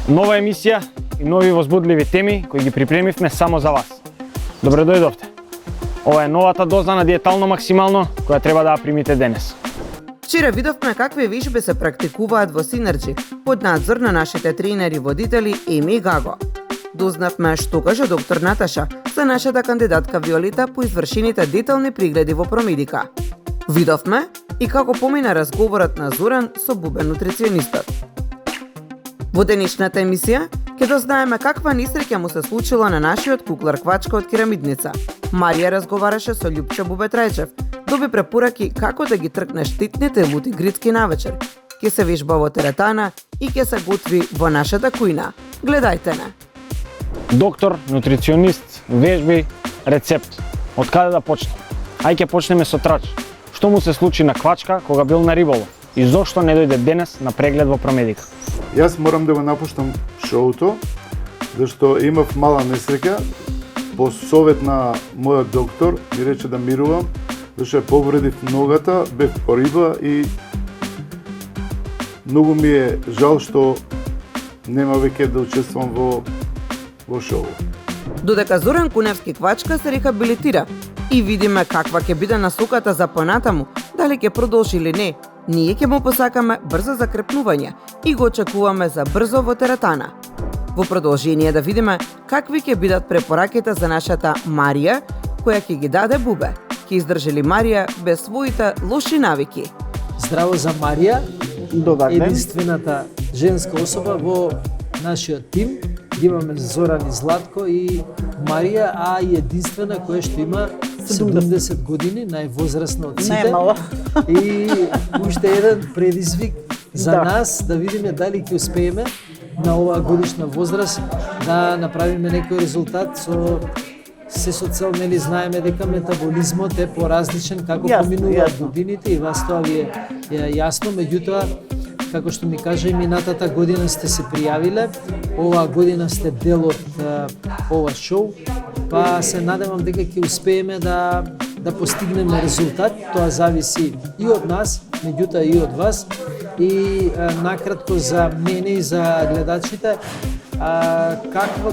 Нова емисија и нови возбудливи теми кои ги припремивме само за вас. Добре дојдовте. Ова е новата доза на диетално максимално која треба да ја примите денес. Вчера видовме какви вежби се практикуваат во Синерджи под надзор на нашите тренери водители Еми и Гаго. Дознавме што каже доктор Наташа за нашата кандидатка Виолета по извршените детални прегледи во Промедика. Видовме и како помина разговорот на Зоран со Бубен нутриционистот. Во денешната емисија ќе дознаеме каква несреќа му се случила на нашиот куклар квачка од Керамидница. Марија разговараше со Љупчо Бубетрајчев, доби препораки како да ги тркне штитните лути грицки навечер. Ќе се вежба во теретана и ќе се готви во нашата кујна. Гледајте не. Доктор, нутриционист, вежби, рецепт. Од каде да почнем? Ај ќе почнеме со трач. Што му се случи на квачка кога бил на риболов и зошто не дојде денес на преглед во Промедика? Јас морам да го напуштам шоуто, зашто имав мала несреќа. По совет на мојот доктор ми рече да мирувам, зашто ја повредив ногата, бев по риба и многу ми е жал што нема веќе да учествувам во шоу. Додека Зоран Куневски квачка се рехабилитира и видиме каква ќе биде насоката за понатаму, дали ќе продолжи или не, ние ќе му посакаме брзо закрепнување и го очекуваме за брзо во теретана. Во продолжение да видиме какви ќе бидат препораките за нашата Марија, која ќе ги даде Бубе. Ќе издржи ли Марија без своите лоши навики? Здраво за Марија, Добар ден. единствената женска особа во нашиот тим. Имаме Зоран и Златко и Марија, а и единствена која што има 70 години, највозрасна од сите. Најмала. И уште еден предизвик за Да. нас да видиме дали ќе успееме на оваа годишна возраст да направиме некој резултат со цел, нели знаеме дека метаболизмот е поразличен како Јасно, поминуваат јасно. годините и вас тоа ви е јасно, меѓутоа како што ми кажа и минатата година сте се пријавиле, оваа година сте дел од ова шоу, па се надевам дека ќе успееме да постигнеме резултат. Тоа зависи и од нас, меѓутоа и од вас. И накратко за мене и за гледачите,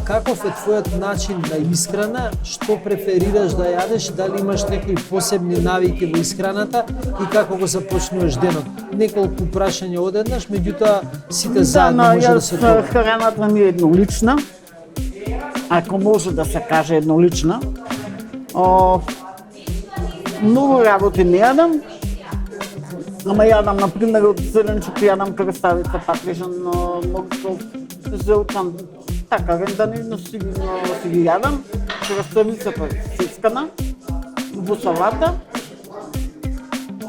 каков е твојот начин на исхрана, што преферираш да јадеш, дали имаш некои посебни навики во исхраната и како го започнуваш денот? Неколку прашања одеднаш, меѓутоа сите заедно може да се Јас храната ми е еднолична, ако може да се каже еднолична. Многу работи не јадам, ама јадам, например, од зеленчук јадам крставица, патрижан, моксов, зелкан, така, ренданина си ги јадам, крставицата сецкана, во салата,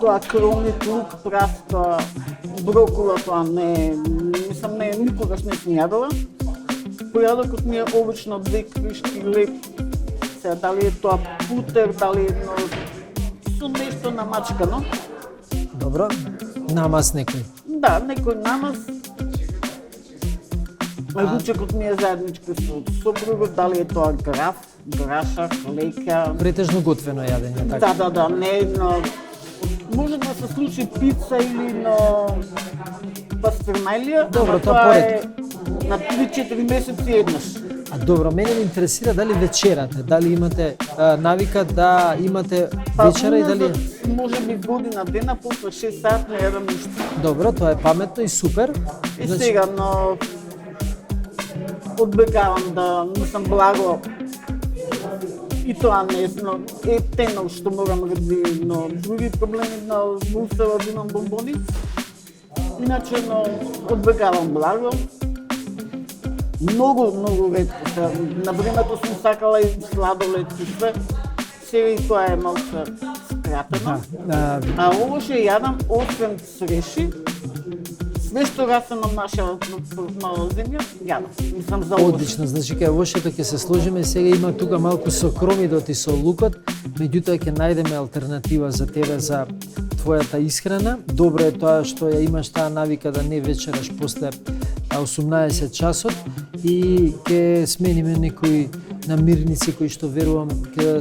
тоа кромит, лук, праста, брокола, тоа не, мислам, никогаш не сум јадала. Појадокот ми е обично 2 кришки леп, сега дали е тоа путер, дали е со нешто намачкано. Добро, намаз некој. Да, некој намаз. Ручекот ми е заеднички со сопругот, дали е тоа граф, граша, леќа. Претежно готвено јадење, така? Да, не, но може да се случи пица или пастермелија. Добро, тоа е поретко. на 3-4 месеци еднаш. А добро, мене ме интересира дали вечерате, дали имате навика да имате вечера и дали... Може би година дена, после 6 сат не јадам ништо. Добро, тоа е паметно и супер. И сега, но одбегавам да мислам благо и тоа не е тенал што морам ради, но други проблеми на усава да имам бомбони. Иначе, одбегавам благо. Многу ретко. На времето сум сакала и сладолед и све. Сега и тоа е малку скратено. А ово ше јадам, освен среши, све што расте на нашата земја, јадам. Мислам за ово. Одлично, значи кај овошето ќе се сложиме, сега има тука малку со кромидот и со лукот, меѓутоа ќе најдеме алтернатива за тебе за твојата исхрана. Добро е тоа што ја имаш таа навика да не вечераш после 18 часот и ќе смениме некои намирници кои што верувам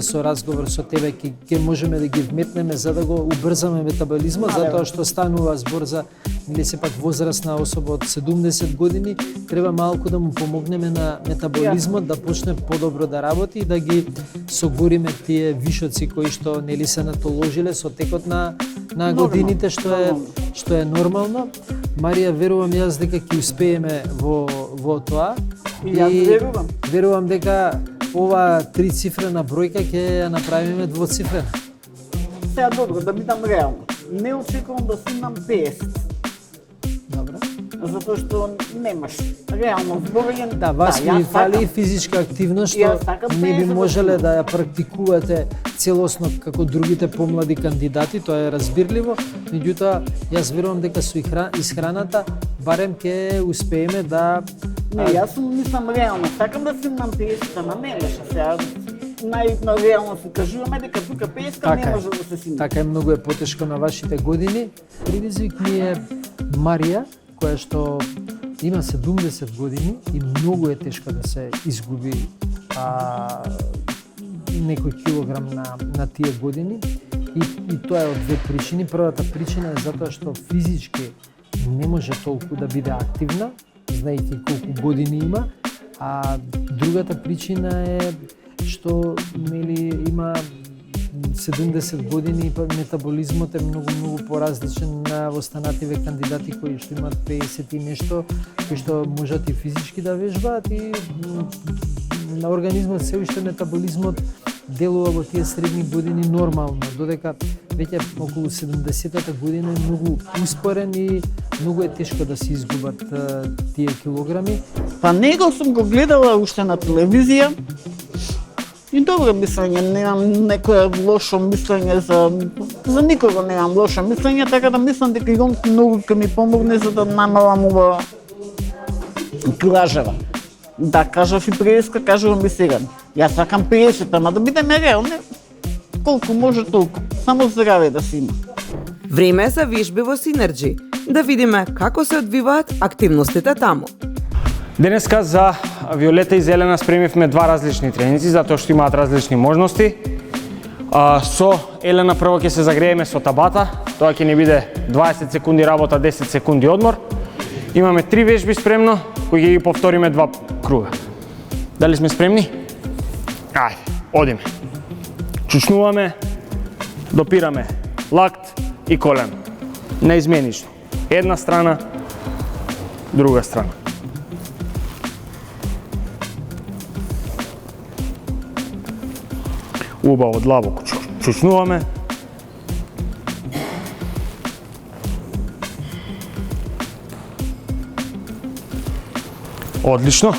со разговор со тебе ќе можеме да ги вметнеме за да го убрзаме метаболизмот, затоа што станува збор за или сепак возрастна особа од 70 години, треба малку да му помогнеме на метаболизмот да почне подобро да работи и да ги согориме тие вишоци кои што нели се натоложиле со текот на годините, што е нормално. Марија, верувам јас дека ќе успееме во тоа. И јас верувам дека ова трицифрена бројка ќе ја направиме двоцифрена. Сега добро, да бидам реално. Не очекувам да снимам 50. Добро. Затоа што немаш. Реално зборење. Да, вас ви фали физичка активност што не би можеле да ја практикувате целосно како другите помлади кандидати, тоа е разбирливо, меѓутоа јас верувам дека со исхраната барем ќе успееме да Не, јас мислам реално, сакам да снимам 50, ама не може сега. Реално се кажуваме дека тука 50 не може да се снима. Така е, многу е потешко на вашите години. Предизвик ми е Марија, која што има 70 години и многу е тешко да се изгуби некој килограм на тие години. И тоа е од две причини. Првата причина е затоа што физички не може толку да биде активна, знаејќи колку години има, а другата причина е што има 70 години и метаболизмот е многу поразличен на останативе кандидати кои што имаат 50 и нешто, кои што можат и физички да вежбаат и на организмот се уште метаболизмот делува во тие средни години нормално, додека веќе околу 70-та година е многу успорен и многу е тешко да се изгубат тие килограми. Па него сум го гледала уште на телевизија и добро мислење, немам некое лошо мислење за никого немам лошо мислење, така да мислам дека и он многу ќе ми помогне за да намалам ова килажева. Да, кажав и преска, кажувам и сега. Јас сакам 50, ама да бидеме реални, колку може толку. Само здраве да си има. Време е за вежби во Синерџи. Да видиме како се одвиваат активностите таму. Денеска за Виолета и Зелена спремивме два различни тренинзи, затоа што имаат различни можности. Со Елена прво ќе се загрееме со табата, тоа ќе ни биде 20 секунди работа, 10 секунди одмор. Имаме 3 вежби спремно, кои ќе ги повториме 2 круга. Дали сме спремни? Ајде, одиме. Чучнуваме, допираме лакт и колено. Наизменично. Една страна, друга страна. Убаво, длабоко чучнуваме. Одлично.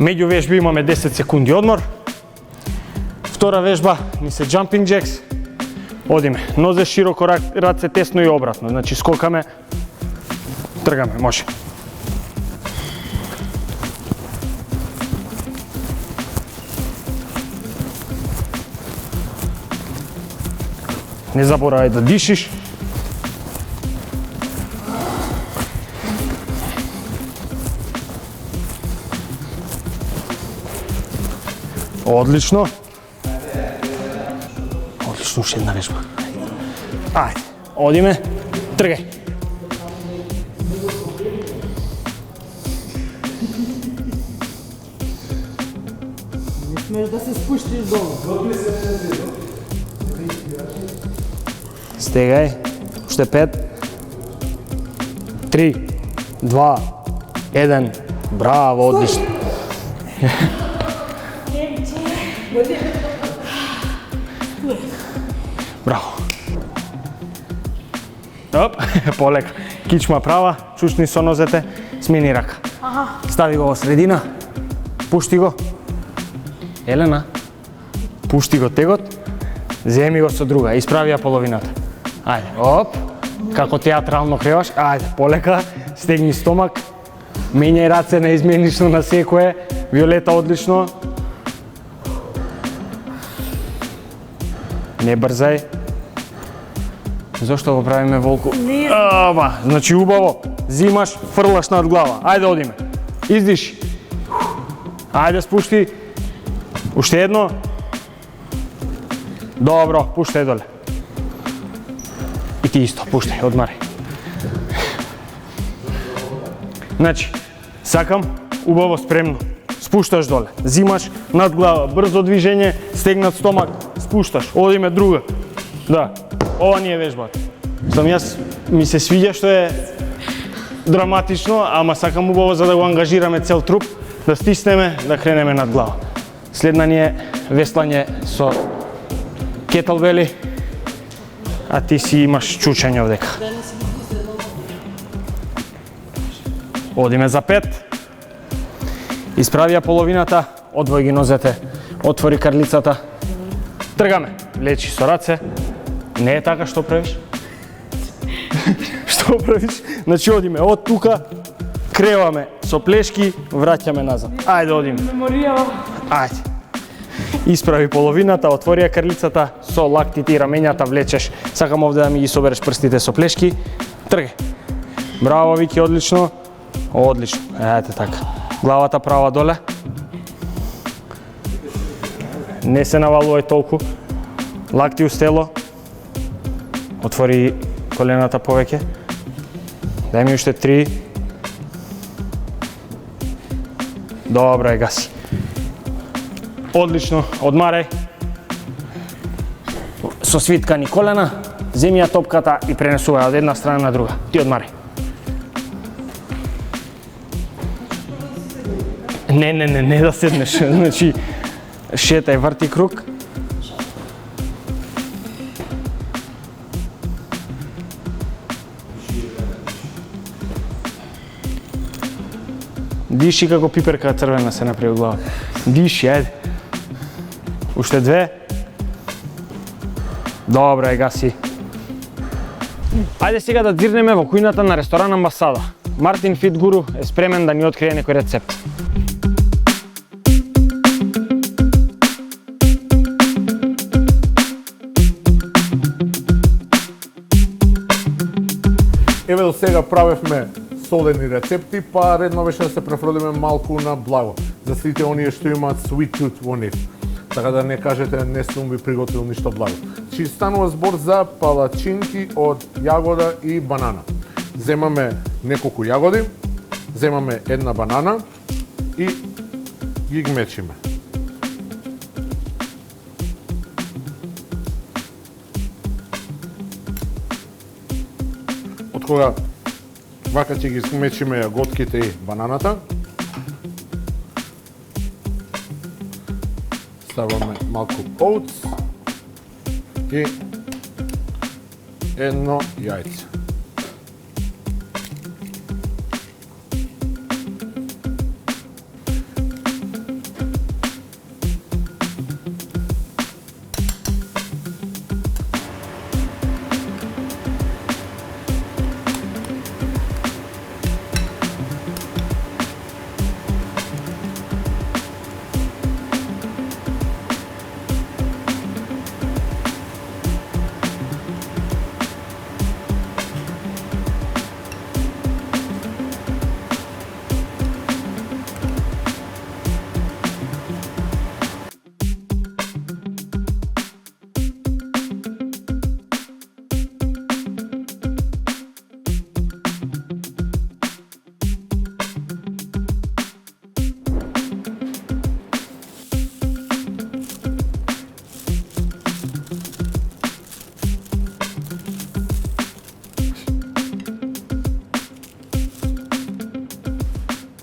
Меѓу вежби имаме 10 секунди одмор. Втора вежба ни се jumping jacks. Одиме, нозе широко, раце тесно и обратно. Значи скокаме, тргаме, може. Не заборавај да дишиш. Одлично. Одлично, уште една вежба. Ајде, одиме, тргај. Не смеш да се спуштиш долу. Стегај, уште 5, 3, 2, 1, браво, одлично. Браво. Оп, полека. Кичма права, чучни со нозете, смени рака. Стави го во средина, пушти го. Елена, пушти го тегот, земи го со друга, исправи ја половината. Ајде, оп, како театрално креваш, ајде, полека, стегни стомак, менјај раце наизменично на секое, Виолета одлично. Не брзај. Зошто го правиме волку? Ама, значи убаво, зимаш, фрлаш над глава. Ајде одиме. Издиши. Ајде спушти. Уште едно. Добро, пуштај доле. И ти исто, пуштај, одмарај. Значи, сакам убаво спремно. Спушташ доле, зимаш над глава, брзо движење, стегнат стомак, спушташ, одиме друга. Да, ова не е вежбата. Штом јас ми се свиѓа што е драматично, ама сакам убаво за да го ангажираме цел труп, да стиснеме, да кренеме над глава. Следна ни е веслање со кетелбели, а ти си имаш чучање овдека. Одиме за 5. Исправи ја половината, одвој ги нозете, отвори карлицата. Тргаме, влечи со раце. Не е така што правиш? Што правиш? Значи одиме од тука, креваме со плешки, враќаме назад. Ајде одиме. Ајде. Исправи половината, отвори ја карлицата, со лактите и рамењата влечеш. Сакам овде да ми ги собереш прстите со плешки. Тргај. Браво, Вики, одлично. Одлично. Ете така. Главата права доле. Не се навалувај толку. Лакти уз тело. Отвори колената повеќе. Дај ми уште 3. Добро е, гаси. Одлично, одмарај. Со свиткани колена, земи ја топката и пренесувај од една страна на друга. Ти одмарај. Не да седнеш, значи шетај, врти круг. Диши како пиперка црвена се направи у глава. Диши, ајде. Уште 2. Добро е, гаси. Ајде сега да дзирнеме во кујната на ресторан Амбасада. Мартин Фит Гуру е спремен да ни открие некој рецепт. Еве до сега правевме солени рецепти, па редно беше да се префрлиме малку на благо за сите оние што имаат sweet tooth во нив. Така да не кажете не сум ви приготвил ништо благо. Чи станува збор за палачинки од јагода и банана. Земаме неколку јагоди, земаме една банана и ги гмечиме. Кога вака ќе ги смечиме јаготките и бананата, ставаме малку оутс и едно јајце.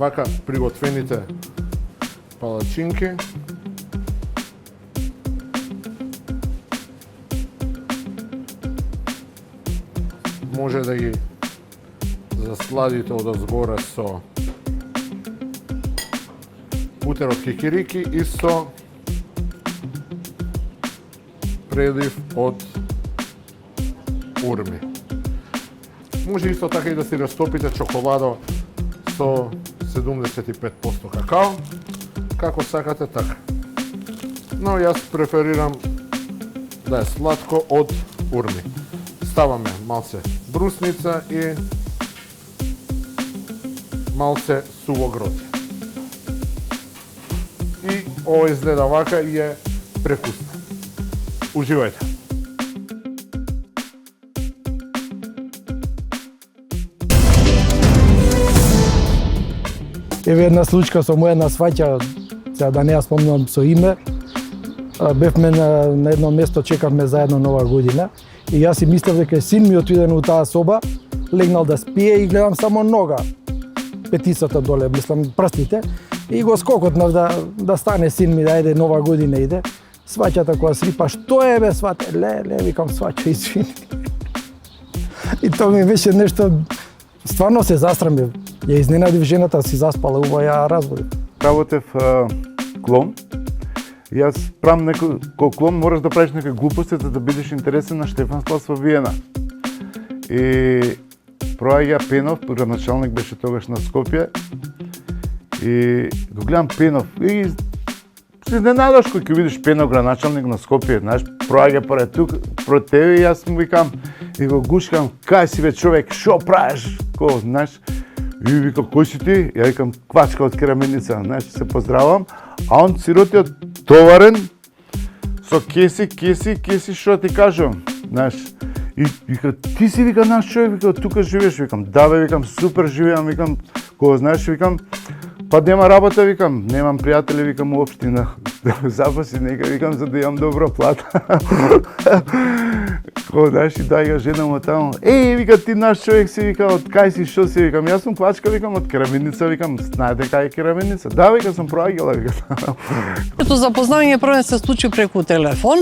Вака приготвените палачинки може да ги засладите одозгоре со бутер од кикирики и со предлив од урми. Може исто така и да си растопите чоколадо со 75% какао, како сакате така. Но јас преферирам да е сладко од урми. Ставаме малце брусница и малце суво гроздје. И ова изгледа вака и е прекусно. Уживајте! Еве една случка со моја сваќа, сега да не ја спомнам со име. Бевме на едно место, чекавме заедно Нова година и јас си мислев дека син ми отиден у таа соба, легнал да спие и гледам само нога. Петицата доле, мислам прстите и го скокотнав да стане син ми, да иде Нова година иде. Сваќата која срипа, што е бе свате? Ле, викам сваќа, извини. И тоа ми беше нешто, стварно се засрамив. Ја изненадив жената, си заспала, ува ја разбудив. Работев клон. Јас правам кој клон мораш да правиш некои глупости за да бидеш интересен на Штефанспас во Виена. И проаѓа Пенов, градоначалник беше тогаш на Скопје. И го гледам Пенов и се изненадаш кој ќе видиш Пенов градоначалник на Скопје, знаеш, проаѓа пред тебе и јас му викам и го гушкам, кај си бе човек, шо правиш? Ко, знаеш? И вика, кој си ти? Ја викам, квачка од кераменица, знаеш, се поздравам, а он сиротиот товарен со кеси, шо ти кажам, знаеш. И вика, ти си, вика, наш човек, вика, тука живееш, викам, да бе, викам, супер живеам, викам, кога знаеш, викам, па нема работа, викам, немам пријатели, викам, уопшти на запаси, нека, викам, за да имам добра плата. Кога знаеш, и дај га жена му таму, вика, ти наш човек си, вика, од кај си, шо си, викам, јас сум квачка, викам, од кераменица, викам, знаете кај е кераменица? Да, вика, сум проаѓала, вика. Ето запознавање прво се случи преку телефон.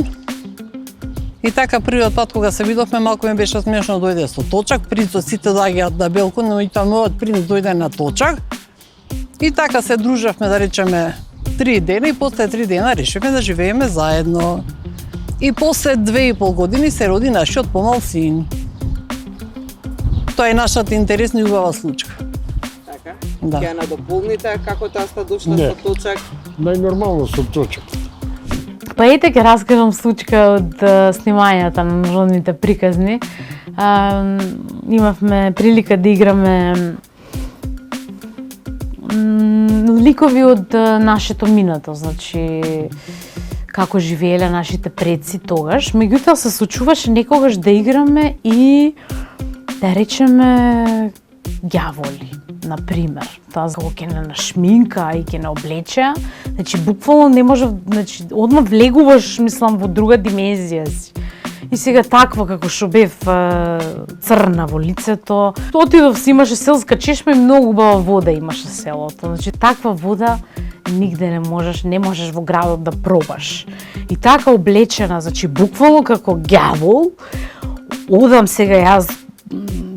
И така првиот пат кога се видовме, малку ми беше смешно, дојде со точак, принцот сите доаѓаат на Белкон, но и тоа мојот принц дојде на точак. И така се дружевме, да речеме, 3 дена и после 3 дена решивме да живееме заедно. И после 2,5 години се роди нашиот помал син. Тоа е нашата интересна и убава случка. Така? Да. Ќе ја надополните како таа ста дошла со точак? Најнормално со точак. Па ете ќе раскажам случка од снимањата на народните приказни. Имавме прилика да играме ликови од нашето минато, значи како живееле нашите предци тогаш. Меѓутоа се случуваше некогаш да играме и да речеме ѓаволи, на пример. Тоа како ќе не нашминка и ќе не облече, значи буквално не може, значи одма влегуваш, мислам, во друга димензија си. И сега таква како што бев црна во лицето. Отидов си, имаше селска чешма и многу убава вода имаше селото. Значи таква вода нигде не можеш во градот да пробаш. И така облечена, значи буквално како ѓавол, одам сега јас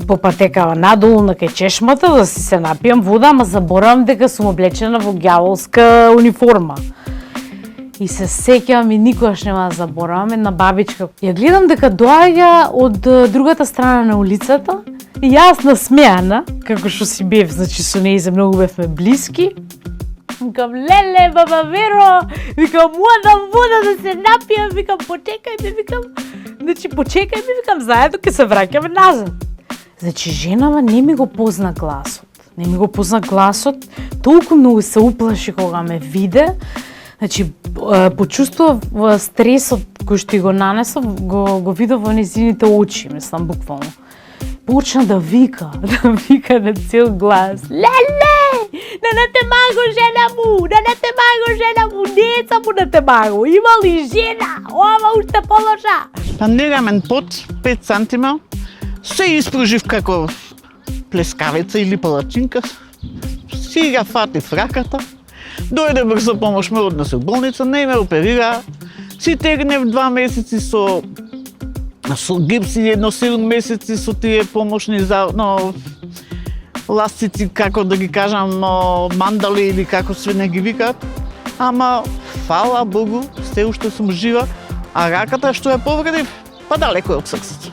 по патекава надолу на кај чешмата да си се напијам вода, ама заборавам дека сум облечена во ѓаволска униформа. И се сеќавам и никогаш нема да заборавам една бабичка. Ја гледам дека доаѓа од другата страна на улицата и јас насмеана, како што си бев, значи со нејзе многу бевме блиски. Викам, леле, баба Веро, викам, модам вода да се напијам, викам, почекајме, викам, заедно ќе се враќаме назад. Значи, женава не ми го позна гласот, толку многу се уплаши кога ме виде. Значи, почувствував стресот кој што го нанесов, го видов во нејзините очи, мислам, буквално. Почна да вика на цел глас. Леле! Да не те маго жена му! Деца му да те маго! Има ли жена? Ова уште положа! Па нерамен пот, 5 сантима, се испружив како плескавица или палачинка. Си ја фатив раката. Дојде брза помош, ме однесе во болница, не ме оперира. Си тегнев 2 месеци со гипс и едно 7 месеци со тие помошни ластици, како да ги кажам, мандали или како све не ги викаат. Ама, фала Богу, се уште сум жива, а раката што ја повредив, па далеко е од срцето.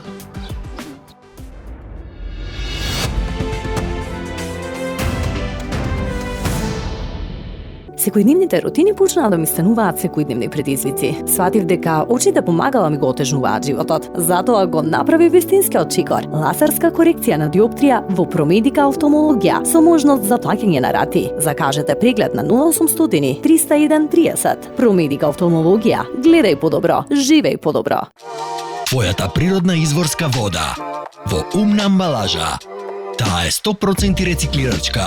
Секојдневните рутини почнаа да ми стануваат секојдневни предизвици. Сватив дека очите помагала ми го отежнуваат животот. Затоа го направи вистинскиот чикор. Лазерска корекција на диоптрија во Промедика офталмологија со можност за плаќање на рати. Закажете преглед на 0800 301 30. Промедика офталмологија. Гледај подобро, живеј подобро. Твојата природна изворска вода во умна амбалажа. Таа е 100% рециклирачка.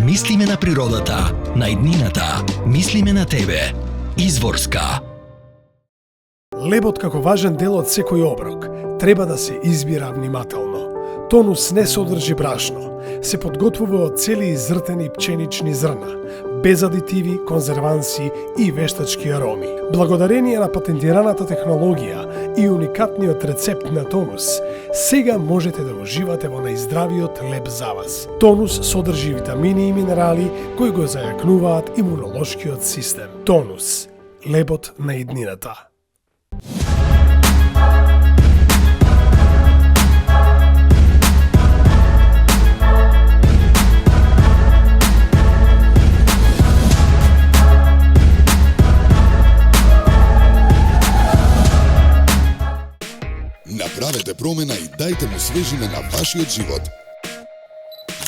Мислиме на природата, на иднината, мислиме на тебе. Изворска. Лебот како важен дел од секој оброк треба да се избира внимателно. Тонус не содржи брашно, се подготвува од цели изртени пченични зрна, без адитиви, конзерванси и вештачки ароми. Благодарение на патентираната технологија и уникатниот рецепт на Тонус, сега можете да уживате во најздравиот леб за вас. Тонус содржи витамини и минерали кои го зајакнуваат имунолошкиот систем. Тонус, лебот на иднината. Направете промена и дајте му свежина на вашиот живот.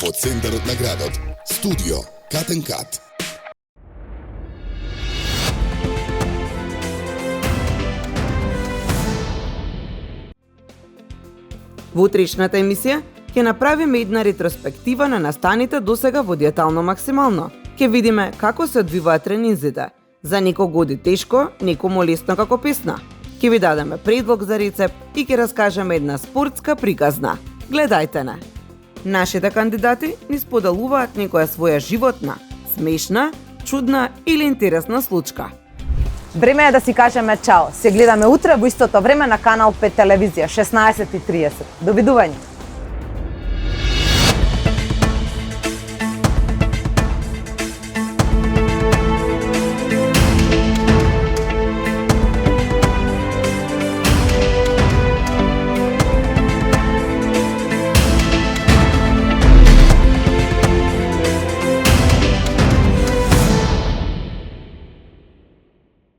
Во центарот на градот, студио Cut and Cut. Во утришната емисија ќе направиме една ретроспектива на настаните досега во Диетално максимално. Ќе видиме како се одвиваат тренинзите. За некого оди тешко, некому лесно како песна. Ќе ви дадеме предлог за рецепт и ќе раскажеме една спортска приказна. Гледајте не! Нашите кандидати ни споделуваат некоја своја животна, смешна, чудна или интересна случка. Време е да си кажеме чао. Се гледаме утре во истото време на Канал 5 телевизија 16:30. Довидување.